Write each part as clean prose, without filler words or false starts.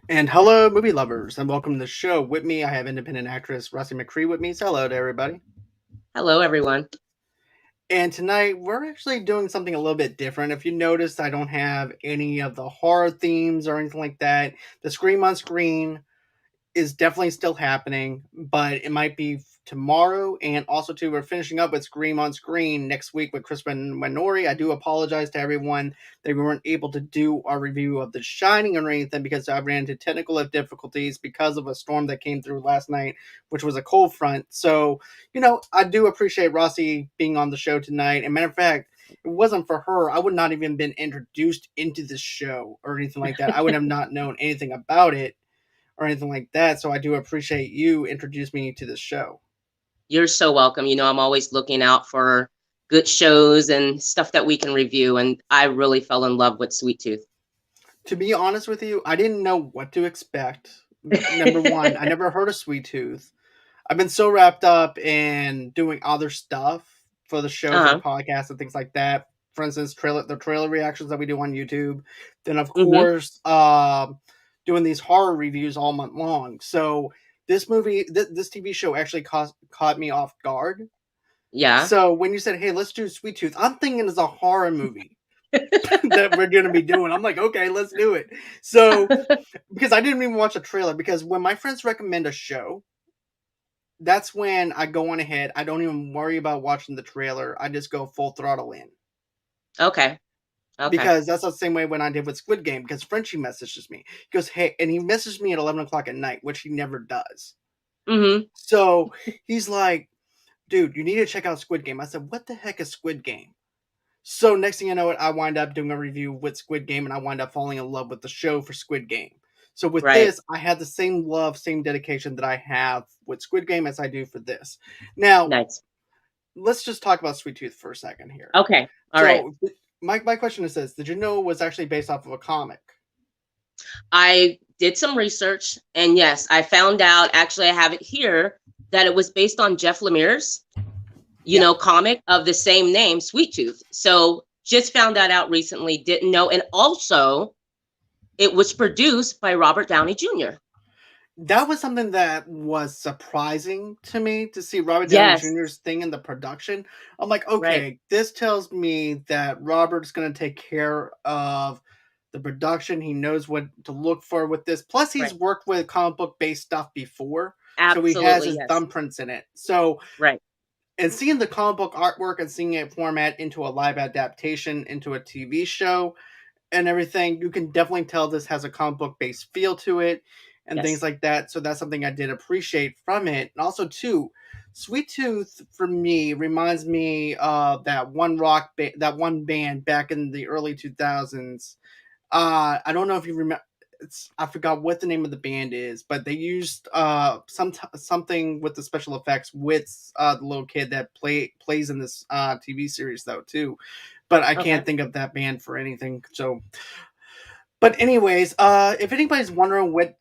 And hello, movie lovers, and welcome to the show. With me, I have independent actress Rossie Mccree with me. So hello to everybody. Hello, everyone. And tonight, we're actually doing something a little bit different. If you noticed, I don't have any of the horror themes or anything like that. The Scream on Screen is definitely still happening, but it might be tomorrow. And also, too, we're finishing up with Scream on Screen next week with Crispin Minori. I do apologize to everyone that we weren't able to do our review of The Shining or anything because I ran into technical difficulties because of a storm that came through last night, which was a cold front. So, I do appreciate Rossi being on the show tonight. And matter of fact, it wasn't for her, I would not even been introduced into this show or anything like that. I would have not known anything about it or anything like that. So I do appreciate you introduced me to this show. You're so welcome. I'm always looking out for good shows and stuff that we can review, and I really fell in love with Sweet Tooth. To be honest with you, I didn't know what to expect. Number one, I never heard of Sweet Tooth. I've been so wrapped up in doing other stuff for the show, for the Uh-huh. podcast, and things like that. For instance, the trailer reactions that we do on YouTube. Then, of Mhm. course, doing these horror reviews all month long. So this TV show actually caught me off guard. Yeah. So when you said, "Hey, let's do Sweet Tooth," I'm thinking it's a horror movie that we're gonna be doing. I'm like, okay, let's do it. So because I didn't even watch a trailer, because when my friends recommend a show, that's when I go on ahead. I don't even worry about watching the trailer. I just go full throttle in. Okay. Okay. Because that's the same way when I did with Squid Game, because Frenchie messages me. He goes, "Hey," and he messaged me at 11 o'clock at night, which he never does. Mhm. So he's like, "Dude, you need to check out Squid Game." I said, "What the heck is Squid Game?" So next thing you know, I wind up doing a review with Squid Game, and I wind up falling in love with the show for Squid Game. So with Right. this, I had the same love, same dedication that I have with Squid Game as I do for this. Now, Nice. let's just talk about Sweet Tooth for a second here. Okay. All right. So my question is this: did you know it was actually based off of a comic? I did some research, and yes, I found out, actually I have it here, that it was based on Jeff Lemire's, Yeah, comic of the same name, Sweet Tooth. So just found that out recently, didn't know. And also, it was produced by Robert Downey Jr. that was something that was surprising to me to see Robert Downey Yes, Jr.'s thing in the production. I'm like, right, okay, this tells me that Robert's going to take care of the production. He knows what to look for with this. Plus, he's right. worked with comic book based stuff before, so he has Absolutely, his yes. thumbprints in it. So, Right, and seeing the comic book artwork and seeing it format into a live adaptation into a TV show and everything, you can definitely tell this has a comic book based feel to it and things yes, like that. So that's something I did appreciate from it. And also, too, Sweet Tooth for me reminds me of that one band back in the early 2000s. I don't know if you remember. I forgot what the name of the band is, but they used something with the special effects with the little kid that plays in this TV series though too, but I okay, can't think of that band for anything. So, but anyways, if anybody's wondering what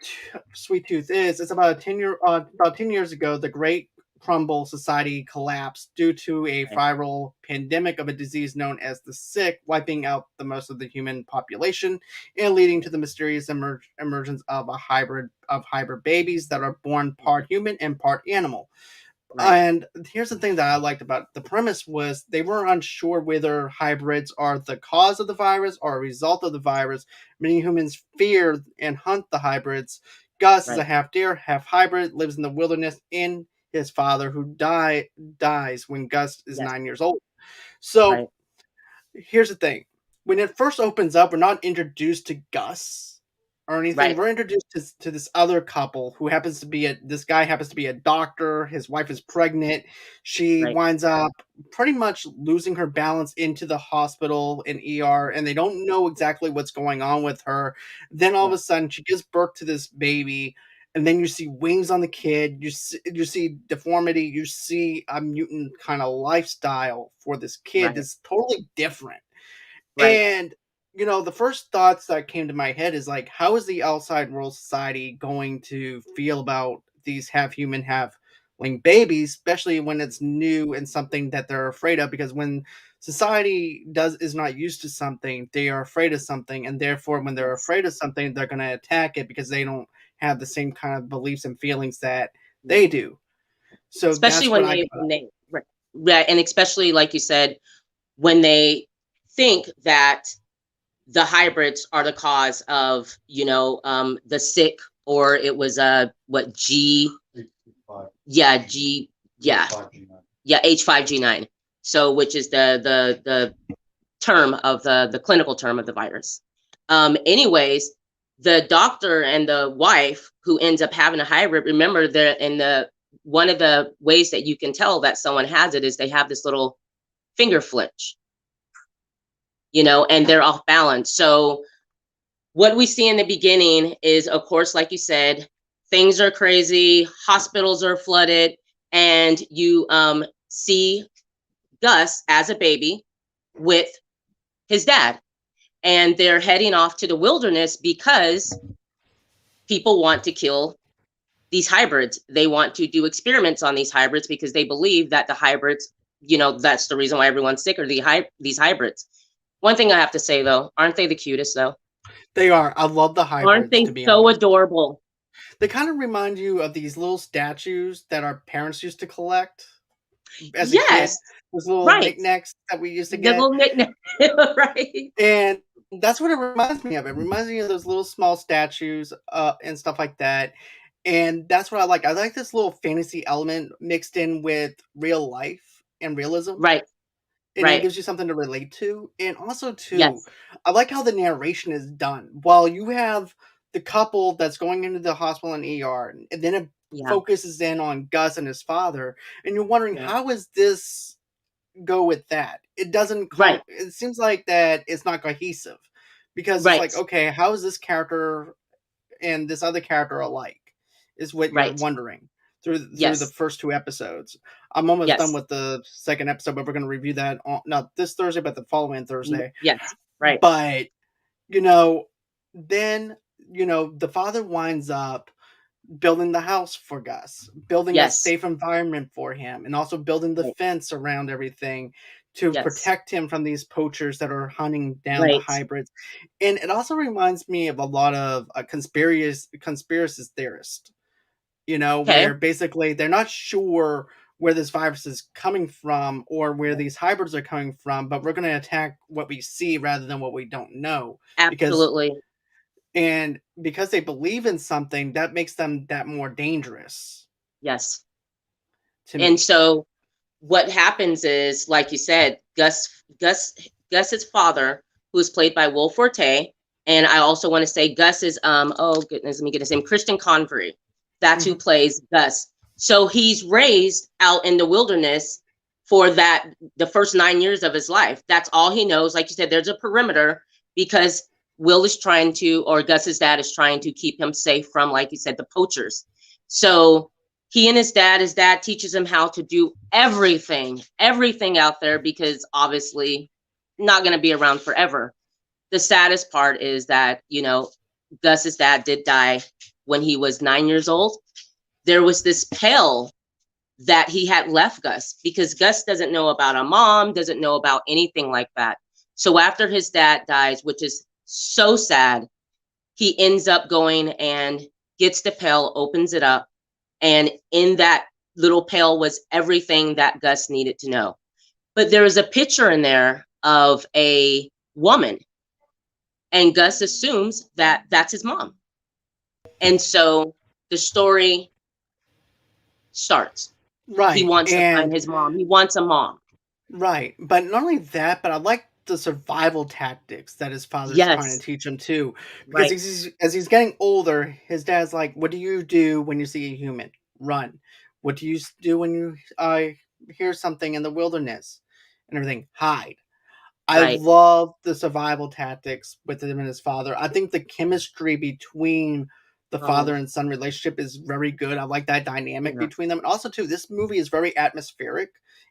Sweet Tooth is, it's about 10 years ago, the Great Crumble Society collapsed due to a right, viral pandemic of a disease known as the sick, wiping out the most of the human population and leading to the mysterious emergence of a hybrid babies that are born part human and part animal. right, And here's the thing that I liked about it. The premise was they were unsure whether hybrids are the cause of the virus or a result of the virus. Many humans fear and hunt the hybrids. Gus is a right. half deer, half hybrid, lives in the wilderness in his father, who dies when Gus is Yes, 9 years old. So right, here's the thing. When it first opens up, we're not introduced to Gus or anything. right, We're introduced to this other couple who happens to be this guy happens to be a doctor. His wife is pregnant. She right, winds up pretty much losing her balance into the hospital in ER, and they don't know exactly what's going on with her. Then all of a yes, sudden, she gives birth to this baby. And then you see wings on the kid. You see deformity. You see a mutant kind of lifestyle for this kid right, that's totally different. right, And the first thoughts that came to my head is like, how is the outside world society going to feel about these half human, half winged babies, especially when it's new and something that they're afraid of? Because when society is not used to something, they are afraid of something, and therefore when they're Yes. afraid of something, they're going to attack it because they don't have the same kind of beliefs and feelings that Yeah. they do. So Especially that's what when I they got. right, right, and especially like you said, when they think that the hybrids are the cause of, the sick, or it was what G, yeah, G, yeah, yeah, H5G9. So which is the term of the clinical term of the virus. Anyways, the doctor and the wife who ends up having a hybrid, remember, that in the one of the ways that you can tell that someone has it is they have this little finger flinch, and they're off balance. So what we see in the beginning is, of course, like you said, things are crazy, hospitals are flooded, and you see Gus as a baby with his dad, and they're heading off to the wilderness because people want to kill these hybrids. They want to do experiments on these hybrids because they believe that the hybrids, that's the reason why everyone's sick, or these hybrids. One thing I have to say though, aren't they the cutest though? They are. I love the Aren't hybrids, they to be so honest. adorable? They kind of remind you of these little statues that our parents used to collect as a kid. Yes, Those little right. knickknacks that we used to The get. little nickname, right? And that's what it reminds me of. It reminds me of those little small statues and stuff like that. And that's what I like. I like this little fantasy element mixed in with real life and realism. Right, And it right. gives you something to relate to. And also, too, Yes, I like how the narration is done. While you have the couple that's going into the hospital and ER, and then it yeah, focuses in on Gus and his father, and you're wondering, yeah, how is this go with that? It doesn't right, it seems like that it's not cohesive because it's right, like, okay, how is this character and this other character alike? Is what you're right. wondering through the Yes, first two episodes. I'm almost done yes, with the second episode, but we're going to review that on not this Thursday, but the following Thursday. yes, right. But you know, then the father winds up building the house for Gus, building a Yes, safe environment for him, and also building the right. fence around everything to Yes, protect him from these poachers that are hunting down the right. hybrids. And it also reminds me of a lot of conspiracy theorists, Okay, where basically they're not sure where this virus is coming from or where these hybrids are coming from, but we're going to attack what we see rather than what we don't know. Because absolutely. because they believe in something, that makes them that more dangerous Yes. to And me. so what happens is, like you said, Gus's father, who is played by Will Forte, and I also want to say Gus is oh goodness, let me get his name, Christian Convery. That's who Mhm. plays Gus. So he's raised out in the wilderness for the first 9 years of his life. That's all he knows. Like you said, there's a perimeter because Will is trying to, or Gus's dad is trying to keep him safe from, like you said, the poachers. So he and his dad teaches him how to do everything out there, because obviously not going to be around forever. The saddest part is that, Gus's dad did die when he was 9 years old. There was this pail that he had left Gus, because Gus doesn't know about a mom, doesn't know about anything like that. So after his dad dies, which is so sad, he ends up going and gets the pail, opens it up, and in that little pail was everything that Gus needed to know. But there was a picture in there of a woman, and Gus assumes that that's his mom. And so the story starts. He Right. wants to find And his mom. He wants a mom. right. But not only that, but I like the survival tactics that his father's trying to Yes, teach him too. Because right, as he's getting older, his dad's like, "What do you do when you see a human? Run. What do you do when you hear something in the wilderness and everything? Hide." I right. love the survival tactics with him and his father. I think the chemistry between the father Oh, and son relationship is very good. I like that dynamic yeah. between them. And also, too, this movie is very atmospheric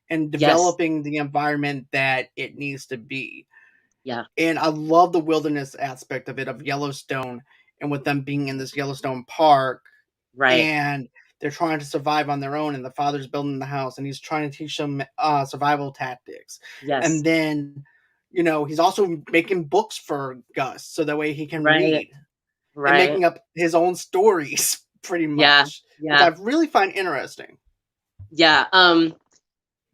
and Yes, developing the environment that it needs to be. yeah, And I love the wilderness aspect of it, of Yellowstone, and with them being in this Yellowstone park right. and they're trying to survive on their own, and the father's building the house, and he's trying to teach them survival tactics. And Yes. then, he's also making books for Gus so that way he can Right. read and Right. making up his own stories pretty Yeah. much, which Yeah. I really find interesting. Yeah.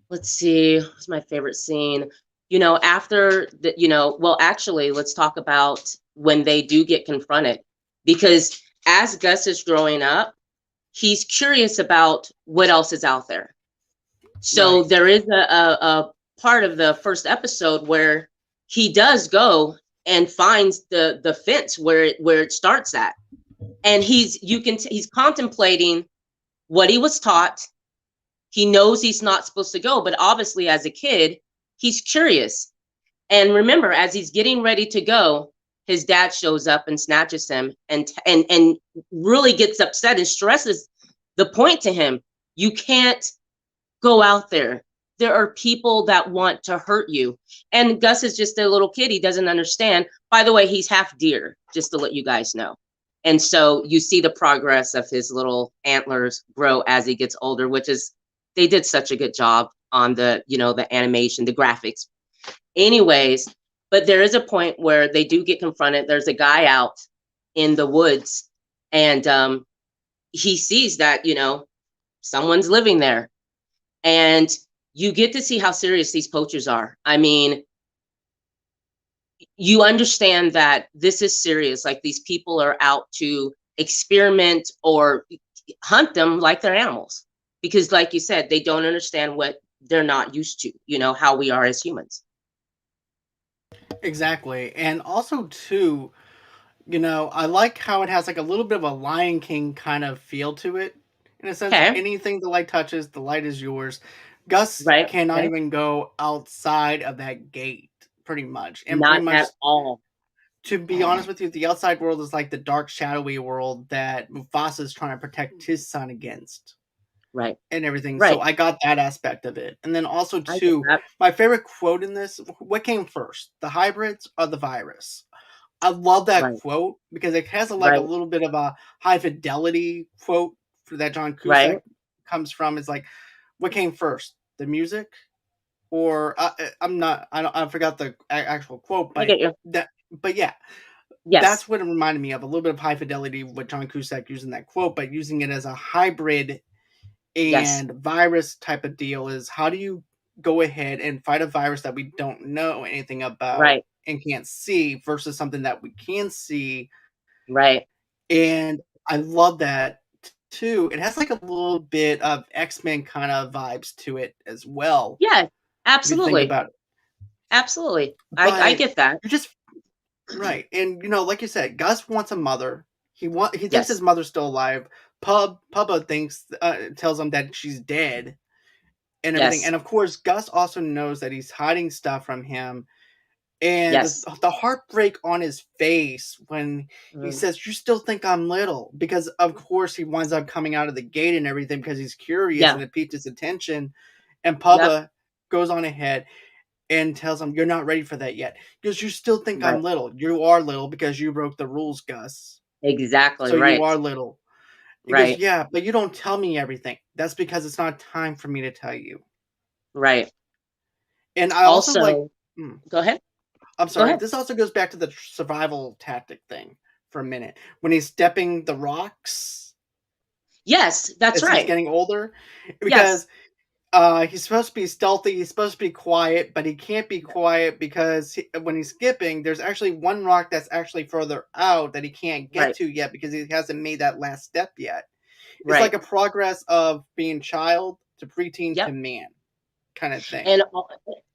Let's see. What's my favorite scene? After the, well, actually, let's talk about when they do get confronted, because as Gus is growing up, he's curious about what else is out there. So Right. there is a part of the first episode where he does go and finds the fence where it starts at, and he's contemplating what he was taught. He knows he's not supposed to go, but obviously as a kid, he's curious. And remember, as he's getting ready to go, his dad shows up and snatches him and really gets upset and stresses the point to him. You can't go out there. There are people that want to hurt you. And Gus is just a little kid. He doesn't understand. By the way, he's half deer, just to let you guys know. And so you see the progress of his little antlers grow as he gets older, which is, they did such a good job on the animation, the graphics. Anyways, but there is a point where they do get confronted. There's a guy out in the woods, and he sees that, someone's living there. And you get to see how serious these poachers are. I mean, you understand that this is serious. Like, these people are out to experiment or hunt them like they're animals. Because like you said, they don't understand what they're not used to, how we are as humans. Exactly. And also too, I like how it has like a little bit of a Lion King kind of feel to it. In a sense, Okay. anything the light touches, the light is yours. Gus Right. cannot Okay. even go outside of that gate, pretty much. And pretty Not much, at all. to be honest with you, the outside world is like the dark, shadowy world that Mufasa is trying to protect his son against Right. and everything. So Right. I got that aspect of it. And then also, I get too, that. my favorite quote in this, what came first, the hybrids or the virus? I love that Right. quote because it has like a Right. little bit of a high fidelity quote for that John Right. Cusack comes from. It's like, what came first, the music or I'm not, I forgot the actual quote, I but get you. yeah, Yes. that's what it reminded me of, a little bit of high fidelity with John Cusack using that quote, but using it as a hybrid Yes. and virus type of deal is how do you go ahead and fight a virus that we don't know anything about Right. and can't see versus something that we can see. Right. And I love that too. It has like a little bit of X-Men kind of vibes to it as well, Yeah. if you think Absolutely. about it. Absolutely. I But get that. you just right. And like you said, Gus wants a mother. He thinks his Yes. mother's still alive. Pubba thinks tells him that she's dead and everything. Yes. And of course, Gus also knows that he's hiding stuff from him. And Yes. the heartbreak on his face when he Mm. says, "You still think I'm little?" Because of course he winds up coming out of the gate and everything because he's curious Yeah. and it piqued his attention. And Yep. Pubba goes on ahead and tells him, "You're not ready for that yet." Because you still think Right. I'm little. You are little because you broke the rules, Gus. Exactly. So you Right. are little. He goes, Right. "Yeah, but you don't tell me everything. That's because it's not time for me to tell you." Right. And I also like, Also, hmm, go ahead. I'm Go sorry, ahead. this also goes back to the survival tactic thing for a minute. When he's stepping the rocks Yes, that's as he's right. getting older, Yes. because he's supposed to be stealthy, he's supposed to be quiet, but he can't be quiet because when he's skipping, there's actually one rock that's actually further out that he can't get Right. to yet because he hasn't made that last step yet. It's like Right. a progress of being child to preteen to Yep. man kind of thing.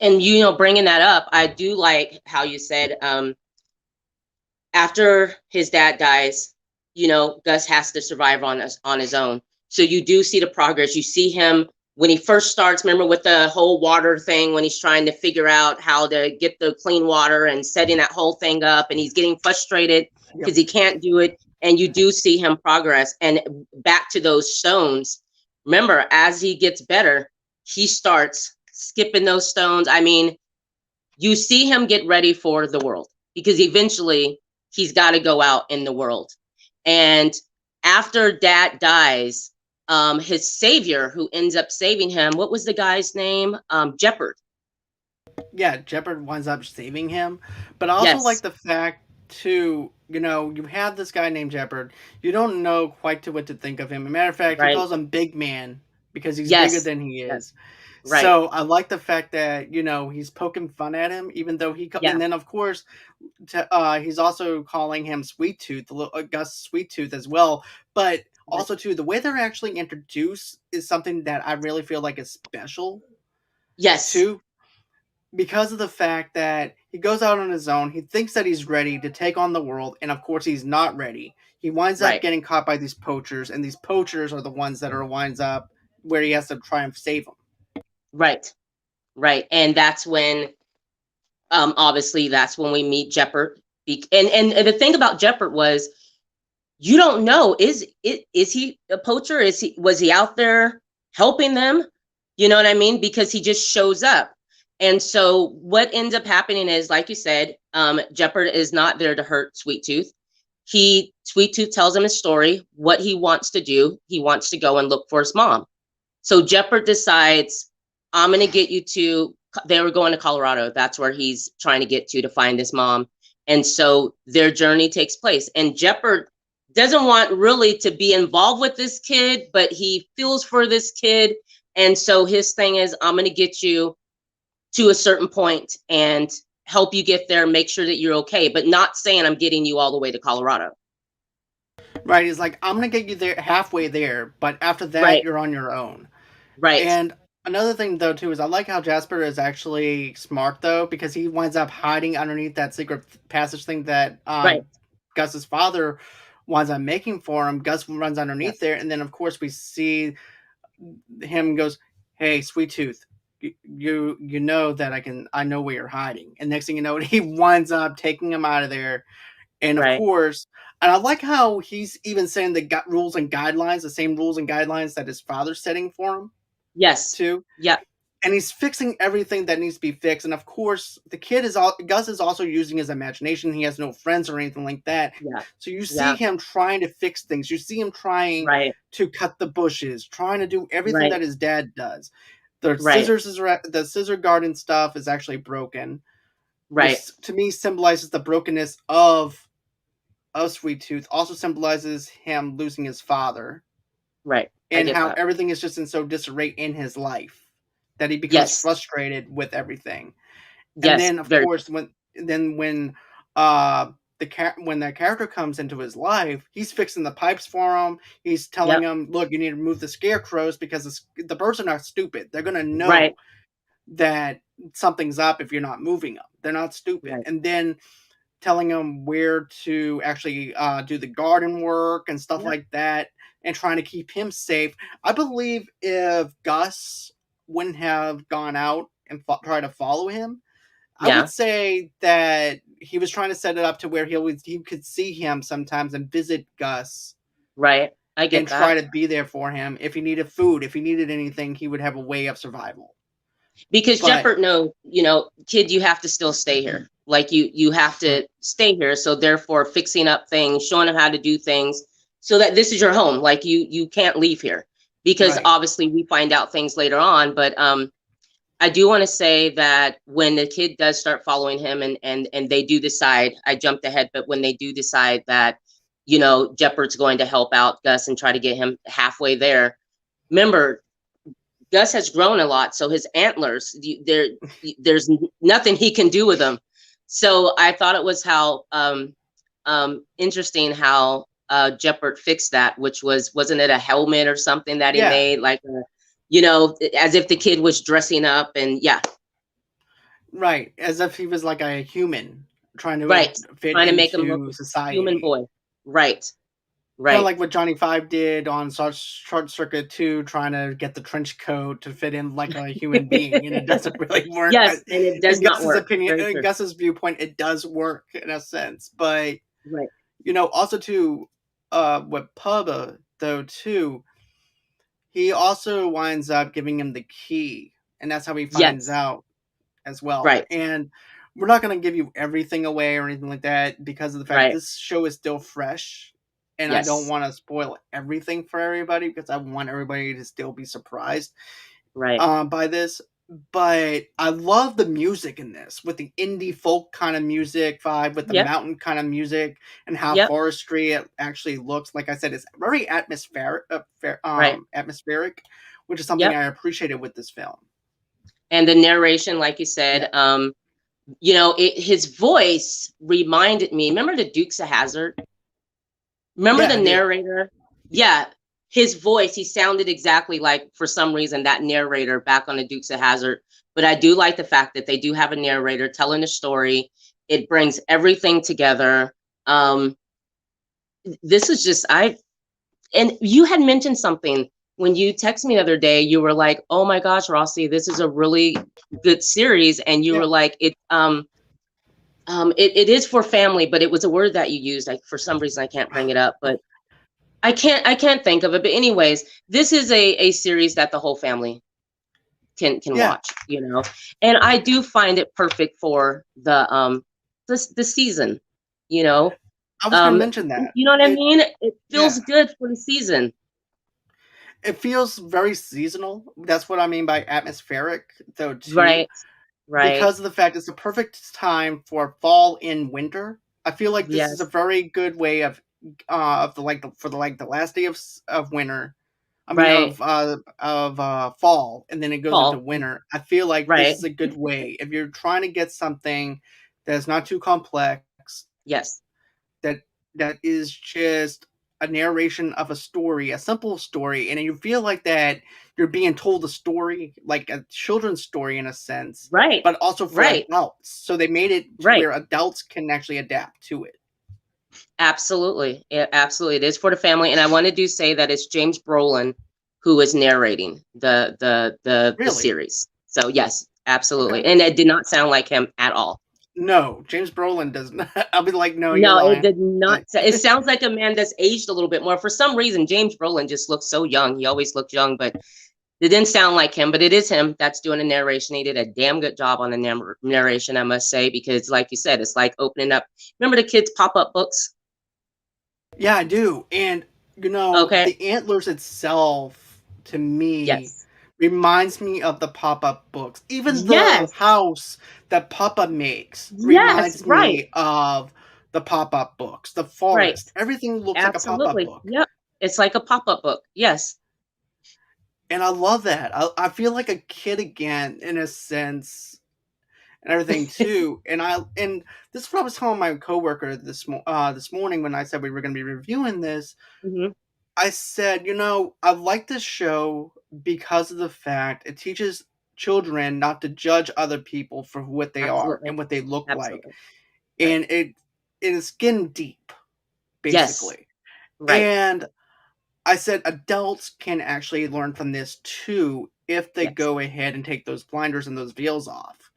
And bringing that up, I do like how you said, after his dad dies, Gus has to survive on his own. So you do see the progress. You see him when he first starts, remember, with the whole water thing, when he's trying to figure out how to get the clean water and setting that whole thing up, and he's getting frustrated because Yep. he can't do it. And you do see him progress. And back to those stones, remember, as he gets better, he starts skipping those stones. I mean, you see him get ready for the world, because eventually he's got to go out in the world. And after dad dies, his savior who ends up saving him. What was the guy's name? Jeopard. Yeah, Jeopard winds up saving him. But I also like Yes. the fact too, you have this guy named Jeopard. You don't know quite to what to think of him. As a matter of fact, he Right. calls him Big Man because he's bigger Yes. than he Yes. is. Right. So I like the fact that he's poking fun at him, even though Yeah. and then of course he's also calling him Sweet Tooth, Gus Sweet Tooth as well. But Right. also too, the way they're actually introduced is something that I really feel like is special Yes. too, because of the fact that he goes out on his own. He thinks that he's ready to take on the world, and of course, he's not ready. He winds up Right. getting caught by these poachers, and these poachers are the ones that are winds up where he has to try and save them. Right. Right. And that's when, obviously, that's when we meet Jeopard. And the thing about Jeopard was, you don't know, is he a poacher? Was he out there helping them? You know what I mean? Because he just shows up. And so what ends up happening is, like you said, Jeopard is not there to hurt Sweet Tooth. Sweet Tooth tells him his story, what he wants to do. He wants to go and look for his mom. So Jeopard decides, I'm going to get you to, they were going to Colorado. That's where he's trying to get to find his mom. And so their journey takes place. And Jeopard doesn't want really to be involved with this kid, but he feels for this kid. And so his thing is, I'm going to get you to a certain point and help you get there, make sure that you're okay, but not saying I'm getting you all the way to Colorado. Right? He's like, I'm gonna get you there halfway there, but after that, Right. you're on your own. Right. And another thing though too is I like how Jasper is actually smart though, because he winds up hiding underneath that secret passage thing that Right. Gus's father winds up making for him. Gus runs Yeah. underneath there, and then of course we see him goes, "Hey, Sweet Tooth, you know that I know where you're hiding." And next thing you know, he winds up taking him out of there. And of Right. course, and I like how he's even saying the rules and guidelines, the same rules and guidelines that his father's setting for him Yes. too. Yeah. And he's fixing everything that needs to be fixed. And of course, Gus is also using his imagination. He has no friends or anything like that. Yeah. So you see Yeah. him trying to fix things. You see him trying Right. to cut the bushes, trying to do everything Right. that his dad does. Right. The scissor garden stuff is actually broken, Right. which to me symbolizes the brokenness of Sweet Tooth. Also symbolizes him losing his father, Right. I and get how that. everything is just in so disarray in his life that he becomes Yes. frustrated with everything. And Yes. then of Very. course when uh when that character comes into his life, he's fixing the pipes for him. He's telling Yep. him, look, you need to move the scarecrows because the birds are not stupid. They're going to Right. know that something's up if you're not moving them. They're not stupid. Right. And then telling him where to actually do the garden work and stuff Yep. like that, and trying to keep him safe. I believe if Gus wouldn't have gone out and tried to follow him, I would Yeah. say that he was trying to set it up to where he could see him sometimes and visit Gus Right. I and get try that. to be there for him. If he needed food, if he needed anything, he would have a way of survival. Because But Jeopard knows, kid, you have to still stay here. Like you have right, to stay here. So therefore fixing up things, showing him how to do things so that this is your home. Like you can't leave here. Because right, obviously we find out things later on. But I do want to say that when the kid does start following him and they do decide, I jumped ahead, but when they do decide that, Jeopard's going to help out Gus and try to get him halfway there, remember, Gus has grown a lot, so his antlers, there's nothing he can do with them. So I thought it was how interesting how Jeopard fixed that, which wasn't it a helmet or something that he yeah, made, like as if the kid was dressing up, and yeah, right, as if he was like a human trying to right, fit trying to make him look into human society. boy, right, Kind of right, like what Johnny Five did on Short Circuit 2, trying to get the trench coat to fit in like a human being, and it doesn't really work. yes, and it does In not Gus's work. opinion, Very in true. Gus's viewpoint, it does work in a sense. But Right. also too, with Pubba though too, he also winds up giving him the key, and that's how he finds Yes. out as well. Right. And we're not going to give you everything away or anything like that because of the fact Right. this show is still fresh. and I don't Yes. want to spoil everything for everybody because I want everybody to still be surprised Right. by this. But I love the music in this with the indie folk kind of music vibe, with the Yep. mountain kind of music, and how Yep. forestry it actually looks. Like I said, it's very Right. atmospheric, which is something Yep. I appreciated with this film. And the narration, like you Yeah, said, you know, his voice reminded me. Remember the Dukes of Hazzard? Remember yeah, the I do. narrator? Yeah, his voice, he sounded exactly like, for some reason, that narrator back on the Dukes of Hazzard. But I do like the fact that they do have a narrator telling the story. It brings everything together. Um, this is just, and you had mentioned something when you texted me the other day. You were like, "Oh my gosh, Rossie, this is a really good series," and you Yeah, were like, it is for family, but it was a word that you used. Like, for some reason, I can't bring it up, but I can't think of it. But anyways, this is a series that the whole family can yeah. watch, you know. And I do find it perfect for the season, you know. I was gonna Um, mention that you know what I it. mean? It feels Yeah, good for the season. it feels very seasonal. That's what I mean by atmospheric, though, too, Right, right. because of the fact it's the perfect time for fall in winter. I feel like this is a Yes. very good way of the like the, for the like the last day of winter. I mean Right. of fall, and then it goes into Fall. winter. I feel like this Right. is a good way if you're trying to get something that's not too complex, Yes. that that is just a narration of a story, a simple story, and you feel like that you're being told a story, like a children's story in a sense, Right. but also for Right. adults. So they made it to Right. where adults can actually adapt to it. Absolutely. Absolutely. It is for the family. And I want to do say that it's James Brolin who is narrating the Really? series. So yes, absolutely. Okay. And it did not sound like him at all. No, James Brolin does not. I'll be like, no, you're No, it lying. did not. Like, It sounds like a man that's aged a little bit more. For some reason, James Brolin just looks so young. He always looked young, but it didn't sound like him. But it is him that's doing the narration. He did a damn good job on the narration, I must say, because like you said, it's like opening up. Remember the kids' pop-up books? yeah, I do. And Okay. the antlers itself to me Yes. reminds me of the pop-up books. Even the Yes. house that Papa makes Yes. reminds Right. me of the pop-up books. The Right. forest, everything looks like a pop-up Absolutely. book. Yep. It's like a pop-up book. Yes. And I love that. I feel like a kid again in a sense and everything too. And this is what I was telling my coworker this morning when I said we were going to be reviewing this. Hmm. I said, I like this show because of the fact it teaches children not to judge other people for what they are Absolutely. and what they look like. Absolutely. Right. And it is skin deep, Yes. basically. Right. And I said adults can actually learn from this too if they Yes. go ahead and take those blinders and those veils off.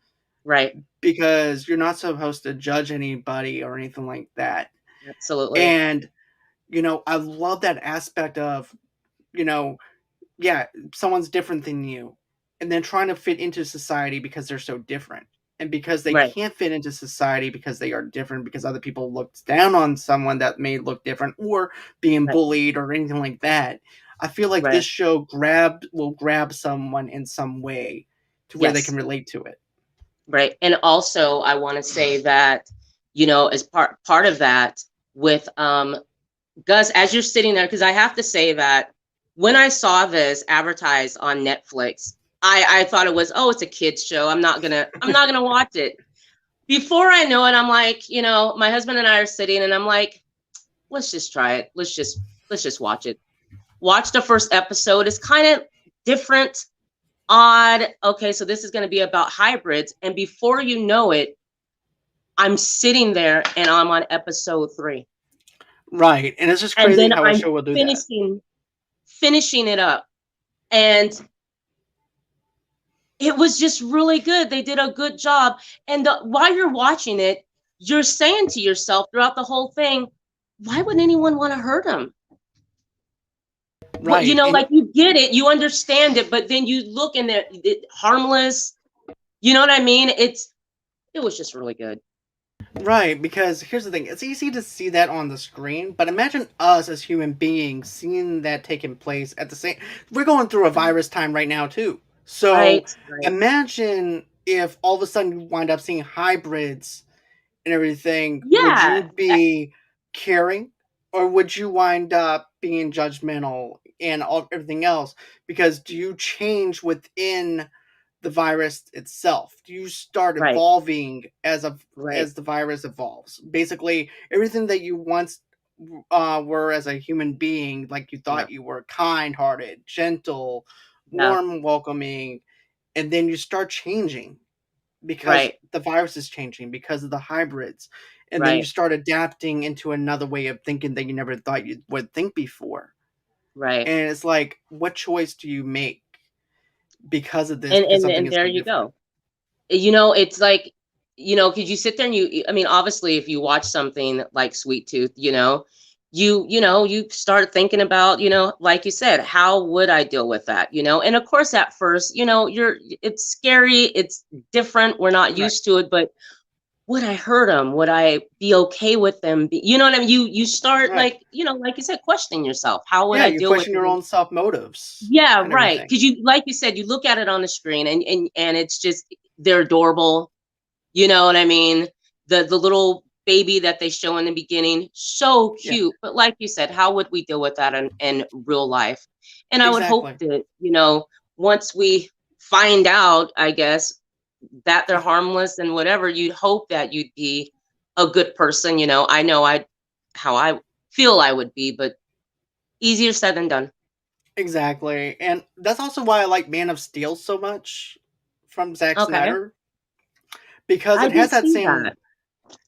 Right. Because you're not supposed to judge anybody or anything like that. Absolutely. And, I love that aspect of, you know, yeah, someone's different than you, and then trying to fit into society because they're so different. And because they Right. can't fit into society because they are different, because other people looked down on someone that may look different or being Right. bullied or anything like that. I feel like Right. this show will grab someone in some way to where they Yes. can relate to it. Right. And also, I want to say that, as part of that, with Gus, as you're sitting there, because I have to say that when I saw this advertised on Netflix, I thought it was, oh, it's a kids show. I'm not gonna watch it. Before I know it, I'm like, my husband and I are sitting, and I'm like, let's just try it. Let's just watch it. Watch the first episode. It's kind of different, odd. Okay, so this is going to be about hybrids, and before you know it, I'm sitting there and I'm on episode 3, Right. And it's just and crazy then how a I'm show will do that. finishing it up, and it was just really good. They did a good job, and while you're watching it, you're saying to yourself throughout the whole thing, why would anyone want to hurt him? What, Right. And like, you get it, you understand it, but then you look in there, harmless. You know what I mean? It was just really good. Right, because here's the thing, it's easy to see that on the screen, but imagine us as human beings seeing that taking place at the same. We're going through a virus time right now too. So Right, right. imagine if all of a sudden you wind up seeing hybrids and everything, would you Yeah, be caring, or would you wind up being judgmental and everything else? Because do you change within the virus itself? Do you start right, evolving right. as the virus evolves? Basically, everything that you once were as a human being, like you Yeah, thought you were kind-hearted, gentle, yeah, warm, welcoming, and then you start changing because right, the virus is changing because of the hybrids, and then you right, start adapting into another way of thinking that you never thought you would think before. right. And it's like, what choice do you make because of this, because something And is there so you different? go. It's like, could you sit there and I mean, obviously, if you watch something like Sweet Tooth, you start thinking about, like you said, how would I deal with that? And of course, at first, it's scary, it's different, we're not Right, used to it, but would I hurt them? Would I be okay with them? You know what I mean? You start right. like, like you said, questioning yourself. How would Yeah, I you deal with question your it? own self motives Yeah, and right. everything. Because like you said, you look at it on the screen and it's just they're adorable. You know what I mean? The little baby that they show in the beginning, so Yeah, cute. But like you said, how would we deal with that in real life? And I would hope exactly. that, once we find out, I guess, that they're harmless and whatever, you'd hope that you'd be a good person. I know how I feel I would be, but easier said than done. Exactly. And that's also why I like Man of Steel so much from Zack Okay. Snyder, because I it has did that see same. that.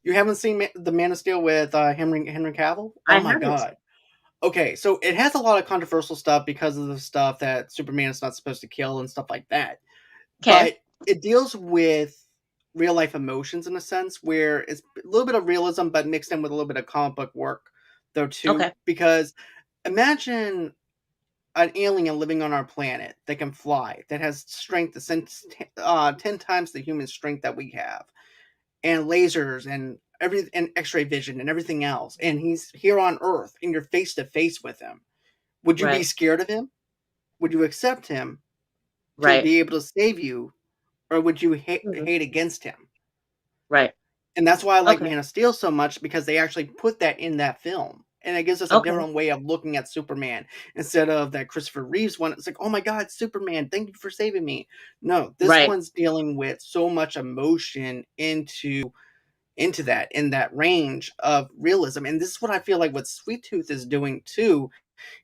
You haven't seen the Man of Steel with Henry Cavill? Oh I my haven't. god. Okay, so it has a lot of controversial stuff because of the stuff that Superman is not supposed to kill and stuff like that. Okay. But it deals with real life emotions in a sense where it's a little bit of realism but mixed in with a little bit of comic book work though too, Okay. because imagine an alien living on our planet that can fly, that has strength that's 10 times the human strength that we have, and lasers and x-ray vision and everything else, and he's here on earth and you're face to face with him. Would you be Right. scared of him? Would you accept him to Right. be able to save you, or would you Mhm. hate against him? Right. And that's why I like Okay. Man of Steel so much, because they actually put that in that film. And it gives us a Okay. different way of looking at Superman instead of that Christopher Reeves one. It's like, oh my God, Superman, thank you for saving me. No, this Right. one's dealing with so much emotion into that, in that range of realism. And this is what I feel like what Sweet Tooth is doing too.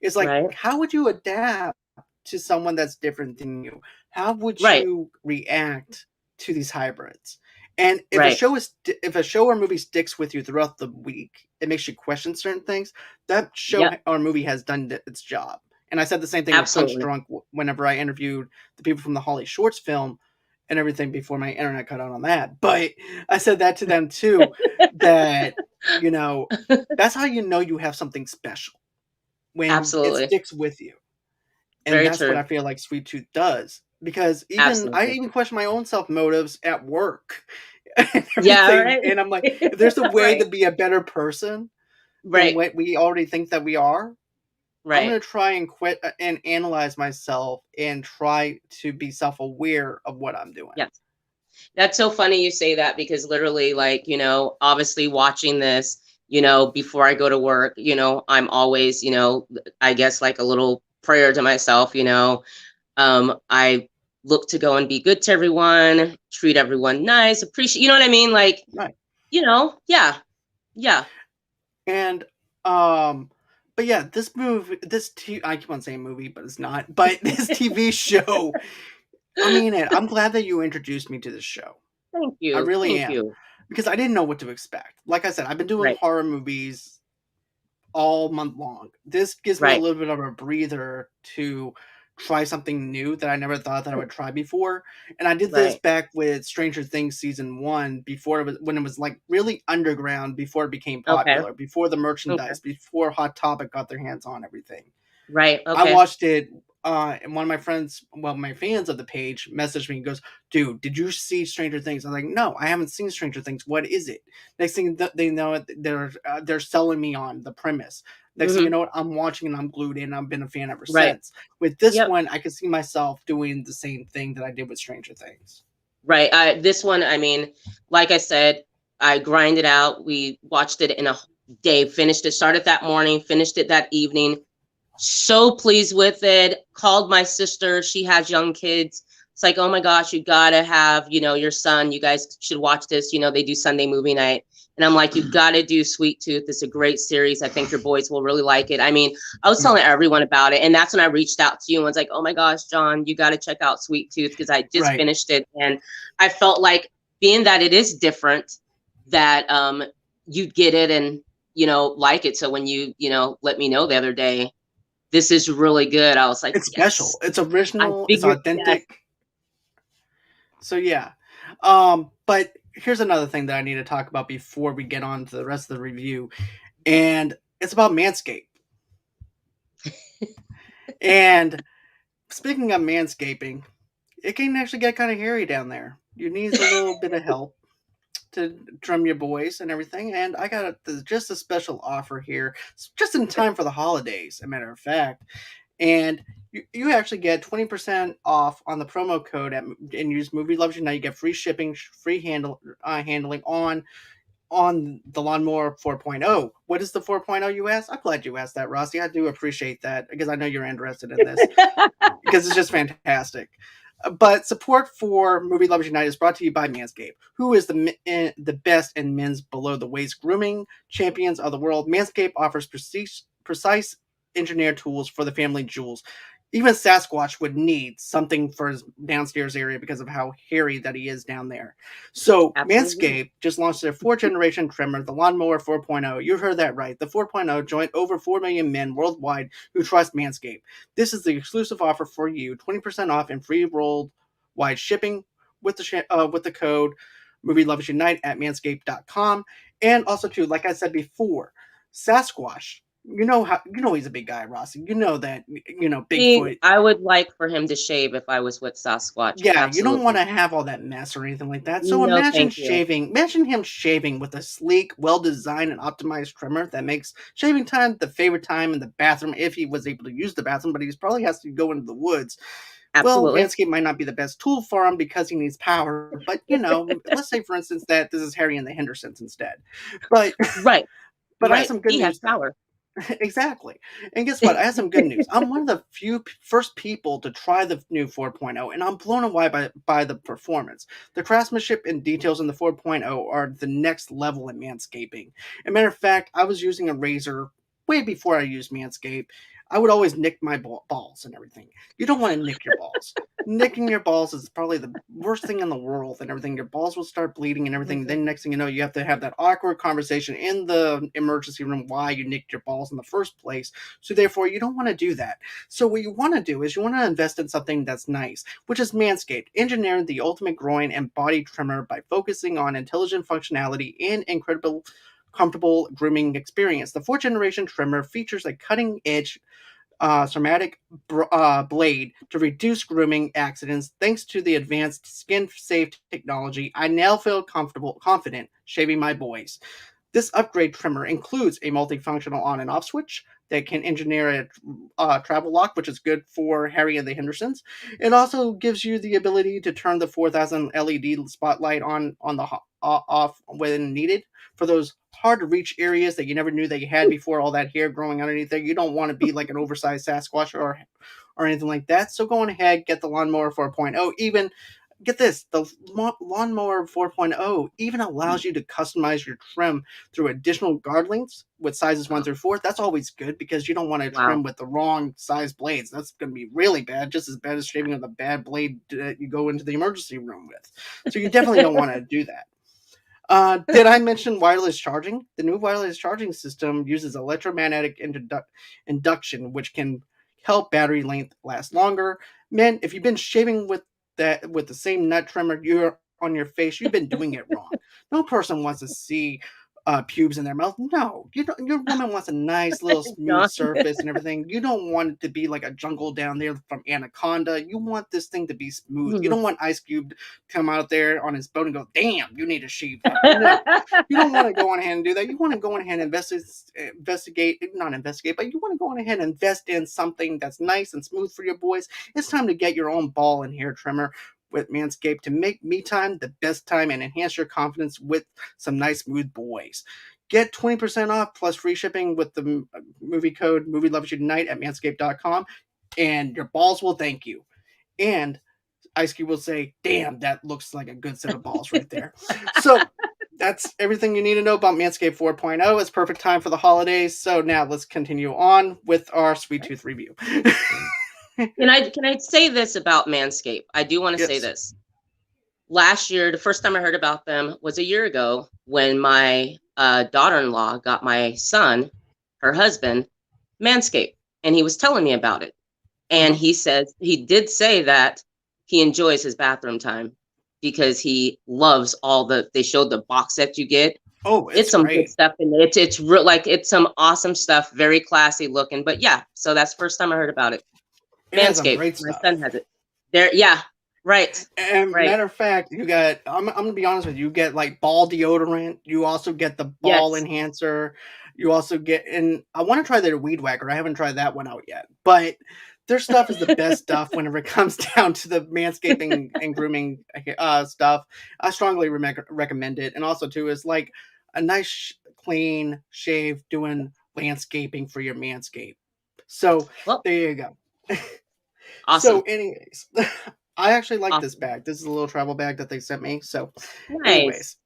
Is like, Right. how would you adapt to someone that's different than you? How would Right. you react to these hybrids? And Right. if a show or movie sticks with you throughout the week, it makes you question certain things. That show Yep. or movie has done its job. And I said the same thing with Punch Absolutely. Drunk whenever I interviewed the people from the Holly Shorts film and everything before my internet cut out on that. But I said that to them too, that you know that's how you know you have something special, when it Absolutely. sticks with you. And Very that's what true. I feel like Sweet Tooth does. Because I Absolutely. even question my own self motives at work and Yeah, everything. right. And I'm like, if there's a way to Right. be a better person than Right. what we already think that we are, I'm Right. gonna try and quit and analyze myself and try to be self aware of what I'm doing. Yes. That's so funny you say that because literally, like, obviously watching this, before I go to work, I'm always, I guess like a little prayer to myself, I look to go and be good to everyone, treat everyone nice, appreciate, you know what I mean? Like, Right. yeah, yeah, And um but yeah, this movie, I keep on saying movie, but it's not. But this TV show, I mean it. I'm glad that you introduced me to this show. thank I you, really thank am. you. Because I didn't know what to expect. Like I said, I've been doing Right, horror movies all month long. This gives me a right, little bit of a breather to try something new that I never thought that I would try before. And I did this right. back with Stranger Things season 1, before when it was like really underground, before it became Okay, popular, before the okay, merchandise, before Hot Topic got their hands on everything. right, I okay. watched it and one of my friends, well, my fans of the page, messaged me and goes, "Dude, did you see Stranger Things?" I'm like, "No, I haven't seen Stranger Things. What is it?" Next thing they know, they're selling me on the premise. Next thing you Hmm. know, I'm watching and I'm glued in. I've been a fan ever Right. since. With this Yep. one, I could see myself doing the same thing that I did with Stranger Things. Right. This one, I mean, like I said, I grinded out. We watched it in a day, finished it, started that morning, finished it that evening. So pleased with it. Called my sister. She has young kids. It's like, oh my gosh, you gotta have, your son. You guys should watch this. They do Sunday movie night. And I'm like, you've got to do Sweet Tooth. It's a great series. I think your boys will really like it. I mean, I was telling everyone about it. And that's when I reached out to you and was like, oh my gosh, John, you got to check out Sweet Tooth because I just Right. finished it. And I felt like being that it is different, that you'd get it and, like it. So when you let me know the other day, this is really good. I was like, It's yes, special. It's I original. It's figured, yes. authentic. So yeah. But here's another thing that I need to talk about before we get on to the rest of the review, and it's about Manscaped. And speaking of manscaping, it can actually get kind of hairy down there. You need a little bit of help to trim your boys and everything. And I got just a special offer here, just in time for the holidays, a matter of fact. And you actually get 20% off on the promo code and use Movie Loves You Now. You get free shipping, free handling on the Lawnmower 4.0. What is the 4.0, you ask? I'm glad you asked that, Rossi. I do appreciate that because I know you're interested in this because it's just fantastic. But support for Movie Lovers United is brought to you by Manscaped, who is the best in men's below the waist grooming champions of the world. Manscaped offers precise engineered tools for the family jewels. Even Sasquatch would need something for his downstairs area because of how hairy that he is down there. So Absolutely. Manscaped just launched their fourth generation trimmer, the Lawnmower 4.0. You heard that right. The 4.0 joined over 4 million men worldwide who trust Manscaped. This is the exclusive offer for you: 20% off and free worldwide shipping with the code Movie Lovers Unite at manscaped.com. And also too, like I said before, Sasquatch. He's a big guy, Rossi. You know that Bigfoot. I would like for him to shave if I was with Sasquatch. Yeah, you don't want Absolutely. to have all that mess or anything like that. So No, thank you. imagine him shaving with a sleek, well-designed and optimized trimmer that makes shaving time the favorite time in the bathroom if he was able to use the bathroom, but he probably has to go into the woods. Well, Absolutely. Manscaped might not be the best tool for him because he needs power, but let's say for instance that this is Harry and the Hendersons instead. But Right. but I have Right. some good He has news though. power. Exactly. And guess what? I have some good news. I'm one of the few first people to try the new 4.0, and I'm blown away by the performance. The craftsmanship and details in the 4.0 are the next level in manscaping. As a matter of fact, I was using a razor way before I used Manscaped. I would always nick my balls and everything. You don't want to nick your balls. Nicking your balls is probably the worst thing in the world and everything. Your balls will start bleeding and everything. Mhm. Then next thing you know, you have to have that awkward conversation in the emergency room why you nicked your balls in the first place. So therefore, you don't want to do that. So what you want to do is you want to invest in something that's nice, which is Manscaped, engineering the ultimate groin and body trimmer by focusing on intelligent functionality and incredible comfortable grooming experience. The fourth generation trimmer features a cutting edge somatic blade to reduce grooming accidents. Thanks to the advanced skin safe technology, I now feel confident shaving my boys. This upgrade trimmer includes a multifunctional on and off switch that can engineer a travel lock, which is good for Harry and the Hendersons. It also gives you the ability to turn the 4000 LED spotlight on the off when needed for those hard to reach areas that you never knew that you had before all that hair growing underneath there. You don't want to be like an oversized Sasquatch or anything like that. So go on ahead, get the Lawnmower 4.0. Even get this, the Lawnmower 4.0 even allows you to customize your trim through additional guard lengths with sizes 1 through 4. That's always good because you don't want to trim Wow. with the wrong size blades. That's going to be really bad, just as bad as shaving with a bad blade that you go into the emergency room with. So you definitely don't want to do that. Did I mention wireless charging? The new wireless charging system uses electromagnetic induction, which can help battery length last longer. Man, if you've been shaving with the same nut trimmer you're on your face, you've been doing it wrong. No person wants to see pubes in their mouth. No, you don't. Your woman wants a nice little smooth John. surface and everything. You don't want it to be like a jungle down there from Anaconda. You want this thing to be smooth. You don't want Ice Cube to come out there on his boat and go, "Damn, you need a shave head." No, you don't want to go on ahead and do that. You want to go on ahead and investigate, not investigate, but you want to go on ahead and invest in something that's nice and smooth for your boys. It's time to get your own ball and hair trimmer with Manscaped to make me time the best time and enhance your confidence with some nice smooth boys. Get 20% off plus free shipping with the movie code Movie Loves You Tonight at manscaped.com, and your balls will thank you. And Ice Cube will say, "Damn, that looks like a good set of balls right there." So that's everything you need to know about Manscaped 4.0. It's perfect time for the holidays. So now let's continue on with our Sweet Tooth review. Can I say this about Manscaped? I do want to say Yes. this. Last year, the first time I heard about them was a year ago when my daughter-in-law got my son, her husband, Manscaped, and he was telling me about it. And Uh-huh. he did say that he enjoys his bathroom time because he loves they showed the box set you get. Oh, It's it's some good great. stuff in it. It's real, like it's some awesome stuff, very classy looking. But yeah, so that's the first time I heard about it. It has some Manscaped. great My son stuff. has it. There, yeah, right, And right. matter of fact, you get, I'm gonna be honest with you, you get like ball deodorant, you also get the ball Yes. enhancer, you also get, and I want to try their weed whacker. I haven't tried that one out yet, but their stuff is the best stuff whenever it comes down to the manscaping and grooming stuff. I strongly recommend it. And also too is like a nice clean shave doing landscaping for your manscape. So Well, there you go. So, awesome, anyways, I actually like this awesome. bag. This is a little travel bag that they sent me. So, Nice. anyways,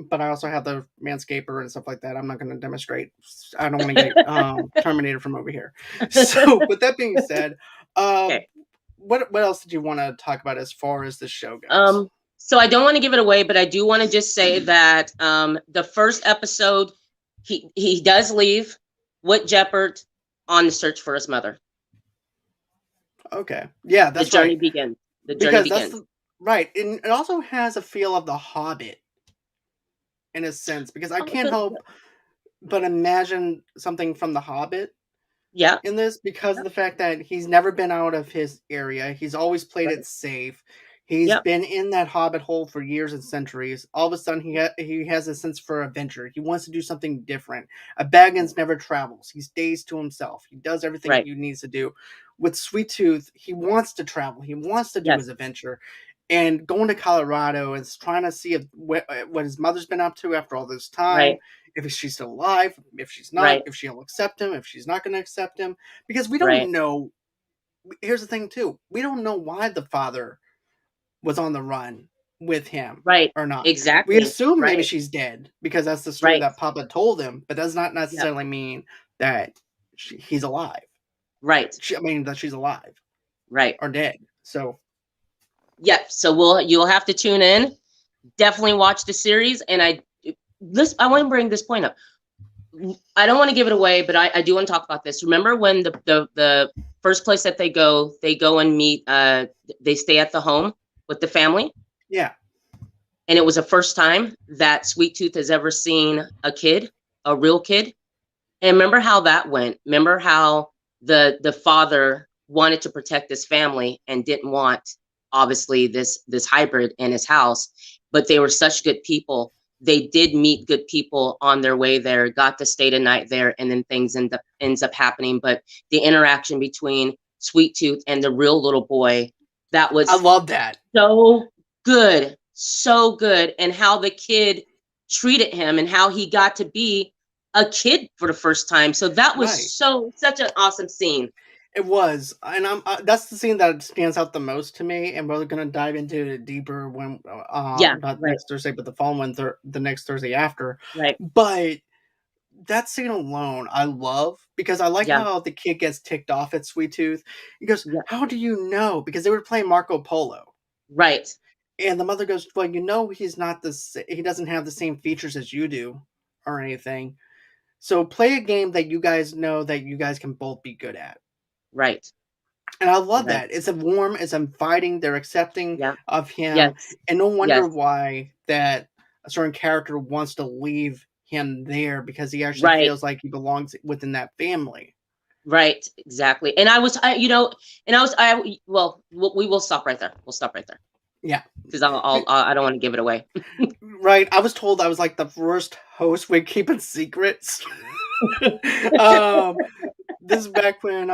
but I also have the Manscaper and stuff like that. I'm not going to demonstrate. I don't want to get terminated from over here. So, with that being said, uh, Okay. what else did you want to talk about as far as the show goes? Um, so I don't want to give it away, but I do want to just say that the first episode, he does leave with Jeopard on the search for his mother. Okay, yeah, The that's journey right. begins. The journey Because that's begins. right, and it also has a feel of the Hobbit in a sense. Because I can't help but imagine something from the Hobbit Yep. in this because of Yep. the fact that he's never been out of his area. He's always played Right. it safe. He's Yep. been in that hobbit hole for years and centuries. All of a sudden, he has a sense for adventure. He wants to do something different. A Baggins never travels. He stays to himself. He does everything Right. he needs to do. With Sweet Tooth, he wants to travel. He wants to do Yes. his adventure. And going to Colorado is trying to see what his mother's been up to after all this time, Right. if she's still alive, if she's not, Right. if she'll accept him, if she's not going to accept him, because we don't Right. know. Here's the thing, too: we don't know why the father was on the run with him Right. or not. We Exactly. assume maybe Right. she's dead because that's the story Right. that Papa told him, but does not Yep. necessarily mean that he's alive. Right. I mean that she's alive Right. or dead. So Yep. So you'll have to tune in. Definitely watch the series. And I want to bring this point up. I don't want to give it away, but I do want to talk about this. Remember when the first place that they go and meet, they stay at the home with the family, yeah, and it was the first time that Sweet Tooth has ever seen a kid, a real kid. And remember how that went. Remember how the father wanted to protect his family and didn't want obviously this hybrid in his house, but they were such good people. They did meet good people on their way there, got to stay the night there, and then things ends up happening. But the interaction between Sweet Tooth and the real little boy, that I was love that. so good, so good. And how the kid treated him and how he got to be a kid for the first time. So that was Right. such an awesome scene. It was, and I'm that's the scene that stands out the most to me, and we're gonna dive into it deeper when, Yeah, not right, next Thursday, but the following the next Thursday after. right. But that scene alone, I love because I like Yeah, how the kid gets ticked off at Sweet Tooth. He goes, yeah, "How do you know?" Because they were playing Marco Polo, right, and the mother goes, "Well, you know, he's not he doesn't have the same features as you do, or anything. So play a game that you guys know that you guys can both be good at." right, And I love right. that. It's a warm, it's inviting, they're accepting Yeah, of him, yes, and no wonder yes, why that a certain character wants to leave him there because he actually Right. feels like he belongs within that family. Right. Exactly. And I was, you know, and I was, well, we will stop right there. We'll stop right there Yeah. because I don't want to give it away. Right. I was told I was like the worst host with keeping secrets. um, this is back when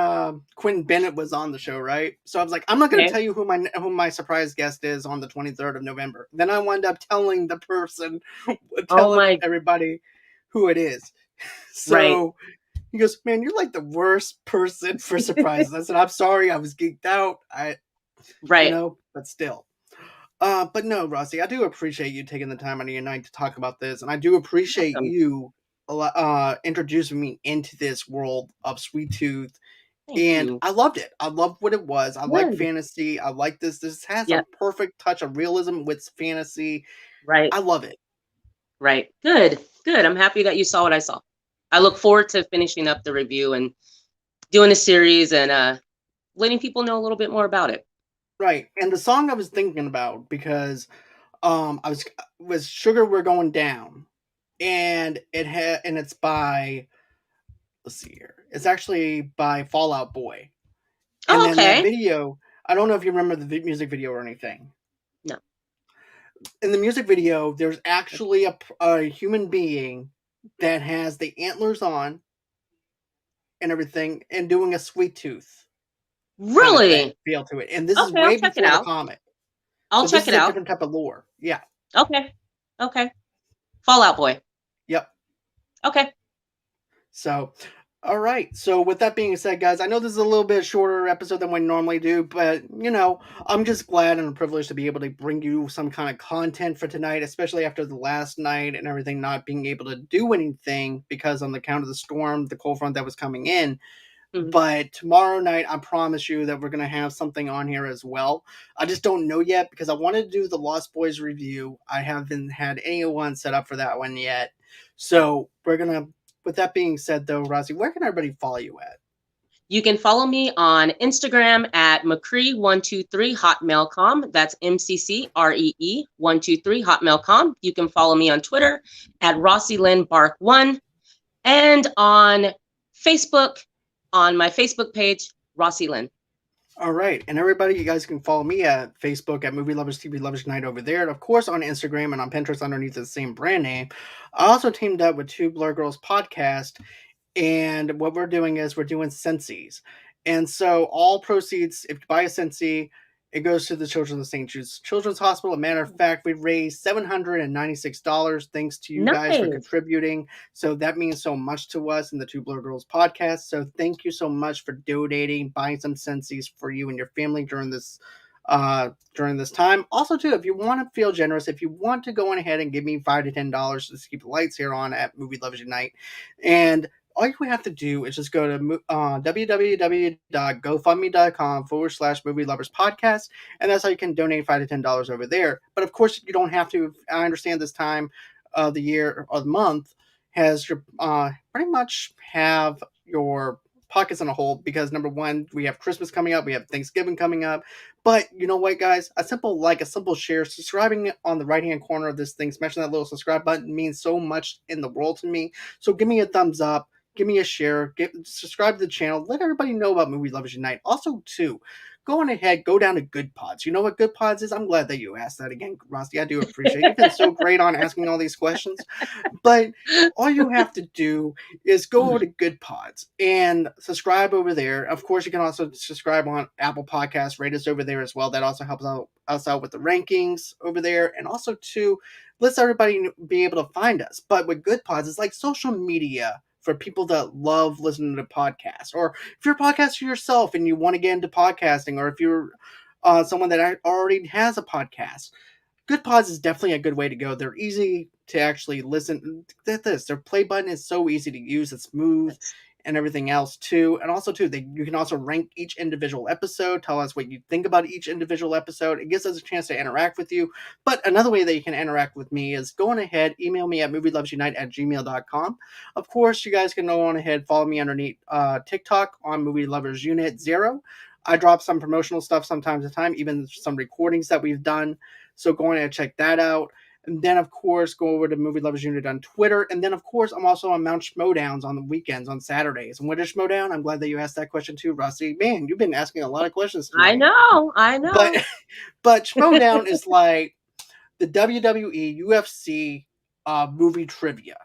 Quentin Bennett was on the show, right? So I was like, I'm not going to Okay. tell you who my surprise guest is on the 23rd of November. Then I wound up telling the person, Oh telling my, everybody who it is. right. So he goes, "Man, you're like the worst person for surprises." I said, "I'm sorry, I was geeked out. Right. But still." But no, Rossi, I do appreciate you taking the time out of your night to talk about this, and I do appreciate Welcome. you introducing me into this world of Sweet Tooth, Thank and you. I loved it. I loved what it was. I like Good. fantasy. I like this. This has a Yep. perfect touch of realism with fantasy. Right. I love it. Right. Good. Good. I'm happy that you saw what I saw. I look forward to finishing up the review and doing a series and letting people know a little bit more about it. Right, and the song I was thinking about because I was Sugar We're Going Down, and it's by, let's see here. It's actually by Fallout Boy. And Oh, then that okay. video, I don't know if you remember the music video or anything. No. In the music video, there's actually a human being that has the antlers on and everything and doing a sweet tooth kind of thing Really? feel to it. And this is Okay, I'll way check it before the out. comic. I'll So this check is it a out. different type of lore. Yeah. Okay. Okay. Fallout Boy. Yep. Okay. So, all right. So, with that being said, guys, I know this is a little bit shorter episode than we normally do, but I'm just glad and privileged to be able to bring you some kind of content for tonight, especially after the last night and everything not being able to do anything because on the count of the storm, the cold front that was coming in. Mhm. But tomorrow night, I promise you that we're going to have something on here as well. I just don't know yet because I wanted to do the Lost Boys review. I haven't had anyone set up for that one yet. So we're going to, with that being said, though, Rossi, where can everybody follow you at? You can follow me on Instagram at Mccree123hotmail.com. That's MCCREE123 hotmail.com. You can follow me on Twitter at RossieLynnBark1 and on Facebook, on my Facebook page, Rossie Lynn. All right. And everybody, you guys can follow me at Facebook at Movie Lovers TV Lovers Night over there. And of course, on Instagram and on Pinterest underneath the same brand name. I also teamed up with Two Blur Girls podcast. And what we're doing is we're doing Sensies. And so all proceeds, if you buy a Sensi, it goes to the children of St. Jude's Children's Hospital. A matter of fact, we raised $796 thanks to you guys for Nice. contributing. So that means so much to us in the Two Blur Girls podcast. So thank you so much for donating, buying some Sensies for you and your family during this time. Also, too, if you want to feel generous, if you want to go on ahead and give me $5 to $10 to keep the lights here on at Movie Lovers Unite, and all you have to do is just go to www.gofundme.com/movie lovers podcast, and that's how you can donate $5 to $10 over there. But of course, you don't have to. I understand this time of the year or the month has your pretty much have your pockets on a hold because number one, we have Christmas coming up, we have Thanksgiving coming up. But you know what, guys? A simple like, a simple share, subscribing on the right hand corner of this thing, smashing that little subscribe button means so much in the world to me. So give me a thumbs up. Give me a share, subscribe to the channel, let everybody know about Movie Lovers Unite. Also, too, go on ahead, go down to Good Pods. You know what Good Pods is? I'm glad that you asked that again, Rusty. I do appreciate it. You've been so great on asking all these questions. But all you have to do is go over to Good Pods and subscribe over there. Of course, you can also subscribe on Apple Podcasts, rate us over there as well. That also helps us out with the rankings over there. And also, too, lets everybody be able to find us. But with Good Pods, it's like social media for people that love listening to podcasts. Or if you're a podcaster yourself and you want to get into podcasting, or if you're someone that already has a podcast, Good Pods is definitely a good way to go. They're easy to actually listen. Get this, their play button is so easy to use. It's smooth Nice. and everything else too. And also too, you can also rank each individual episode. Tell us what you think about each individual episode. It gives us a chance to interact with you. But another way that you can interact with me is going ahead, email me at movielovesunite@gmail.com. Of course, you guys can go on ahead, follow me underneath TikTok on Movie Lovers Unit 0. I drop some promotional stuff from time to time, even some recordings that we've done. So go on and check that out. And then, of course, go over to Movie Lovers Unit on Twitter. And then, of course, I'm also on Mount Schmoedowns on the weekends, on Saturdays. And what is Schmoedown? I'm glad that you asked that question too, Rossie. Man, you've been asking a lot of questions I tonight. know, I But know. but Schmoedown is like the WWE, UFC movie trivia.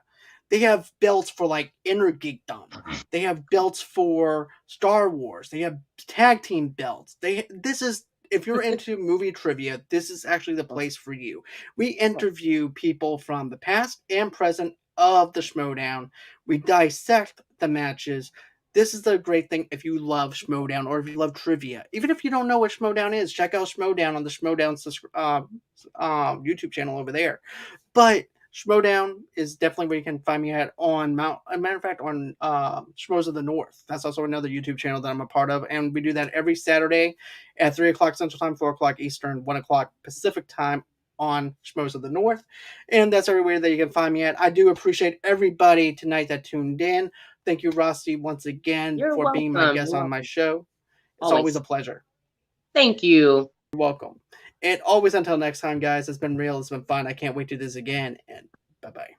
They have belts for like Inner Geekdom. They have belts for Star Wars. They have tag team belts. This is, if you're into movie trivia, this is actually the place for you. We interview people from the past and present of the Schmoedown. We dissect the matches. This is the great thing if you love Schmoedown or if you love trivia. Even if you don't know what Schmoedown is, check out Schmoedown on the Schmoedown YouTube channel over there. But Schmoedown is definitely where you can find me at on Mount. As a matter of fact, on Schmoes of the North. That's also another YouTube channel that I'm a part of, and we do that every Saturday at 3 o'clock Central Time, 4 o'clock Eastern, 1 o'clock Pacific Time on Schmoes of the North, and that's everywhere that you can find me at. I do appreciate everybody tonight that tuned in. Thank you, Rossie, once again You're for being my welcome. guest You're on my welcome. show. It's always a Always. pleasure. Thank you. You're welcome. And always until next time, guys, it's been real. It's been fun. I can't wait to do this again. And bye bye.